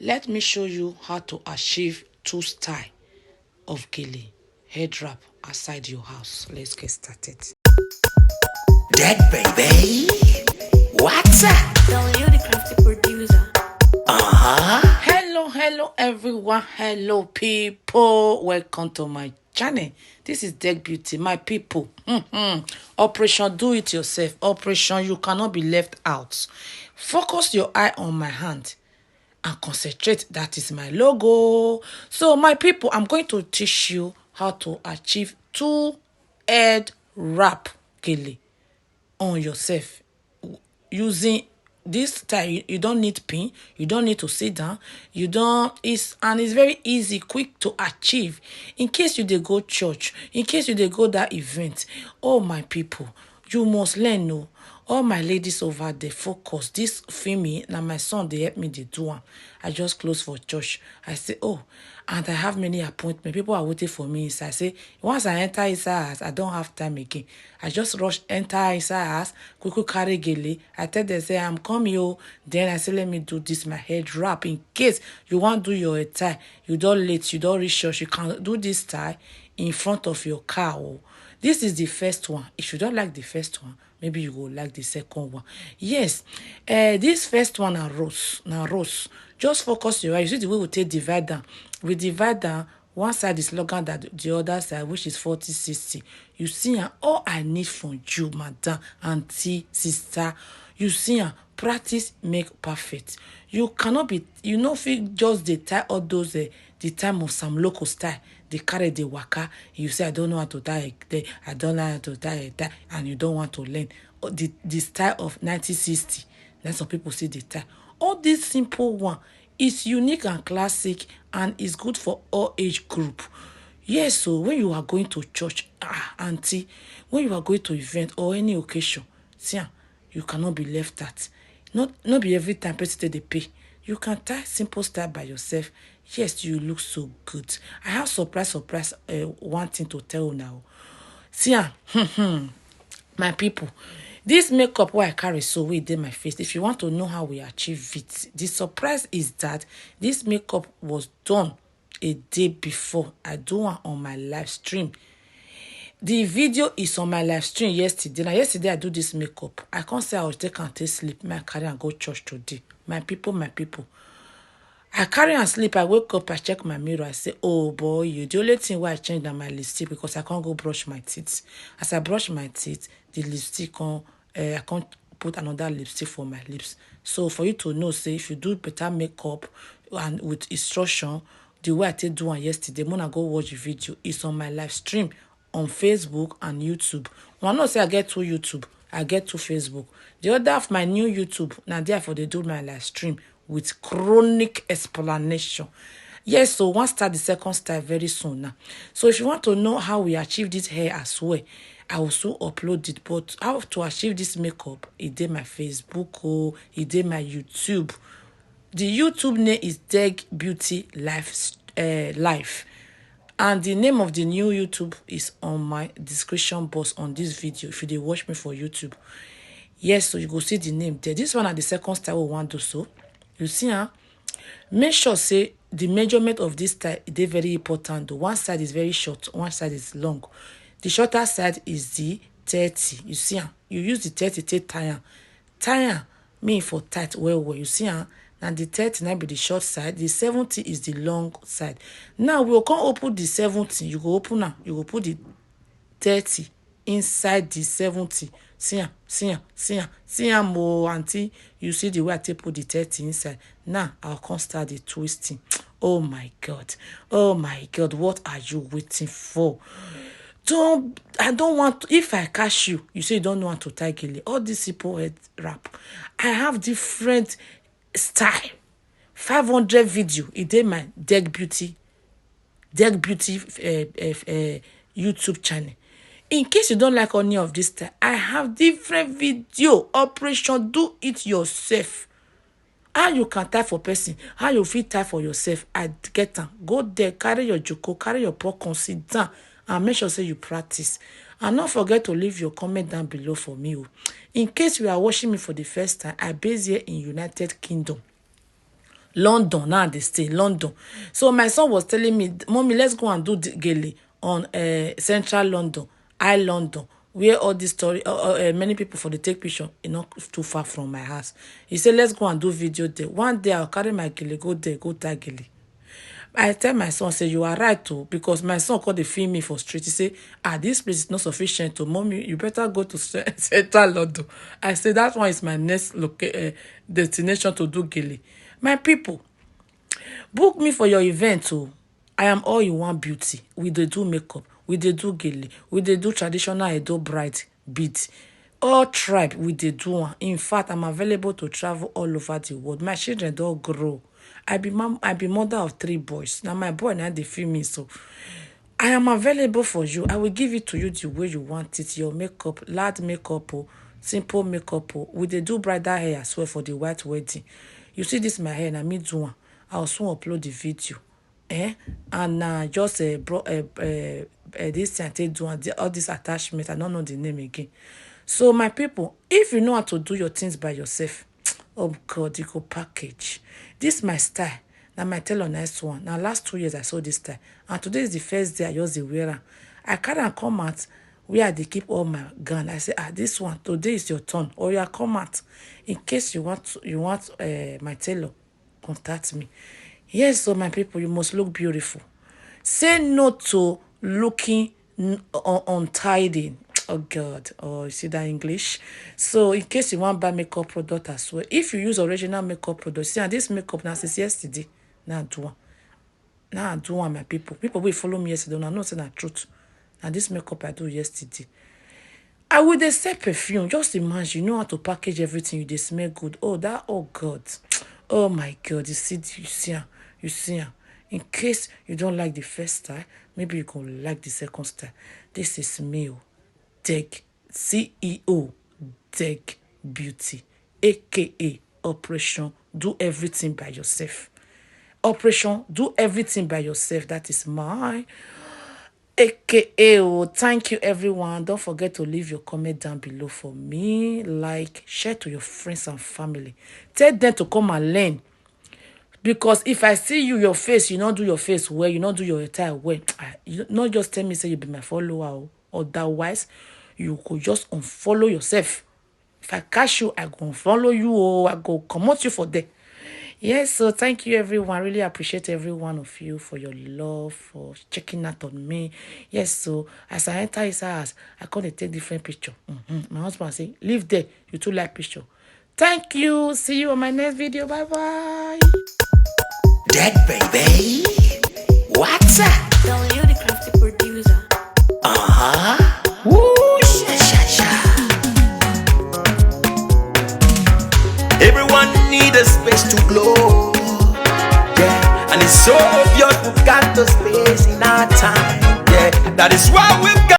Let me show you how to achieve 2 style of Gele head wrap outside your house. Let's get started. Dead baby, what's up? Don't you the crafty producer? Hello everyone. Hello people. Welcome to my channel. This is Deck Beauty, my people. Operation do it yourself. Operation you cannot be left out. Focus your eye on my hand and concentrate. That is my logo. So my people, I'm going to teach you how to achieve 2 head wrap Gele on yourself using this style. You don't need pin, you don't need to sit down, it's very easy, quick to achieve. In case you dey go church, in case you dey go that event, oh my people, you must learn. No, all my ladies over there, focus. This filming now, my son they help me dey do am. I just close for church. I say, oh, and I have many appointments. People are waiting for me inside. I say, once I enter inside house, I don't have time again. I just rush enter inside house, quick carry Gele. I tell them, say, I'm coming, oh. Then I say, let me do this, my head wrap. In case you want to do your head tie, you don't late, you don't reach church, you can do this tie in front of your car. Oh. This is the first one. If you don't like the first one, maybe you will like the second one. Yes, this first one are rose. Now rose. Just focus your eyes. You see the way we take divide down. We divide down. One side is longer than the other side, which is 40-60. You see, all I need from you, madam, auntie, sister, you see, practice make perfect. You cannot be, you know, fit just the tie all those the time of some local style. They carry the waka. You say, I don't know how to tie I don't know how to tie and you don't want to learn. The style of 1960. Then some people see the tie. All this simple one is unique and classic and is good for all age group. Yes, so when you are going to church, auntie, when you are going to event or any occasion, see, you cannot be left out. Not be every time person they pay. You can tie simple style by yourself. Yes, you look so good. I have surprise one thing to tell you now. See, my people, this makeup what I carry so we did my face. If you want to know how we achieve it, the surprise is that this makeup was done a day before. I do one on my live stream. The video is on my live stream yesterday. Now yesterday I do this makeup. I can't say I will take and take sleep. I carry and go church today. My people. I carry and sleep. I wake up, I check my mirror. I say, oh boy, you. The only thing why I changed my lipstick because I can't go brush my teeth. As I brush my teeth, the lipstick I can't put another lipstick for my lips. So for you to know, say if you do better makeup and with instruction, the way I did do one yesterday, when I go watch the video, it's on my live stream on Facebook and YouTube. When I not say I get to YouTube, I get to Facebook. The other of my new YouTube, now therefore they do my live stream with chronic explanation. Yes, so one start, the second start very soon now. So if you want to know how we achieve this hair as well, I also upload it. But how to achieve this makeup, it did my Facebook, it did my YouTube. The YouTube name is Deck Beauty Life. And the name of the new YouTube is on my description box on this video. If you did watch me for YouTube. Yes, so you go see the name there. This one at the second style we want to do so. You see, make sure say the measurement of this style is very important. One side is very short, one side is long. The shorter side is the 30. You see, you use the 30 to tie. Tie mean for tight well. You see, and the 30 now be the short side. The 70 is the long side. Now we will come open the 70. You go open now. You go put the 30 inside the 70. See more auntie. You see the way I take put the 30 inside. Now I'll come start the twisting. Oh my god, what are you waiting for? I don't want to, if I catch you, you say you don't want to tie Gele. All these simple head wrap. I have different style. 500 video. It did my Deck Beauty YouTube channel. In case you don't like any of this style, I have different video. Operation do it yourself. How you can tie for person, how you fit tie for yourself. I get them. Go there, carry your joko, carry your popcorn, sit down, and make sure say you practice. And not forget to leave your comment down below for me. In case you are watching me for the first time, I base here in United Kingdom. London. Now they stay London. So my son was telling me, Mommy, let's go and do the Gele on central London, high London, where all this story, many people for the take picture, not too far from my house. He said, let's go and do video there. One day I'll carry my Gele, go there, go tag Gele. I tell my son, say, you are right too, because my son called the film me for street. He say, this place is not sufficient to Mommy, you better go to central London. I say, that one is my next destination to do Gele. My people, book me for your event too. I am all in one beauty. We dey do makeup, we dey do Gele, we dey do traditional Edo bride beads. All tribe we dey do one. In fact, I'm available to travel all over the world. My children don't grow. I be mother of 3 boys. Now my boy now they feel me, so I am available for you. I will give it to you the way you want it. Your makeup, loud makeup, simple makeup. We dey do bridal hair as well for the white wedding. You see this my hair, na me do one. I'll soon upload the video. And just this thing I take do all this attachment. I don't know the name again. So my people, if you know how to do your things by yourself, oh God, you go package. This my style. Now my tailor nice one. Now last 2 years I saw this style, and today is the first day I just wear am. I can't come out where they keep all my gun. I say, this one today is your turn. Or you come out in case you want my tailor, contact me. Yes, so my people, you must look beautiful. Say no to looking untidy. Oh God, you see that English? So in case you want to buy makeup product as well, if you use original makeup product, see, and this makeup now since yesterday, now I do one, my people. People will follow me yesterday, I know say the truth. Now this makeup I do yesterday. I would dey sell perfume. Just imagine, you know how to package everything. You dey smell good. Oh God. Oh my God. You see. In case you don't like the first style, maybe you can like the second style. This is me, Deg, CEO, Deg Beauty, aka Operation Do Everything by Yourself. Operation Do Everything by Yourself. That is my aka. Thank you everyone. Don't forget to leave your comment down below for me. Like, share to your friends and family. Tell them to come and learn. Because if I see your face, you don't do your face well, you don't do your attire well, you not just tell me say you be my follower. Otherwise, you could just unfollow yourself. If I catch you, I go unfollow you, or I go promote you for there. Yes, so thank you everyone. I really appreciate every one of you for your love, for checking out on me. Yes, so as I enter his house, I come to take different picture. My husband say, leave there, you too like picture. Thank you. See you on my next video. Bye-bye. Dead baby. What's up? Gele, the crafty producer. Woo, sha. Everyone need a space to glow. Yeah, and it's so obvious we got the space in our time. Yeah, that is why we've got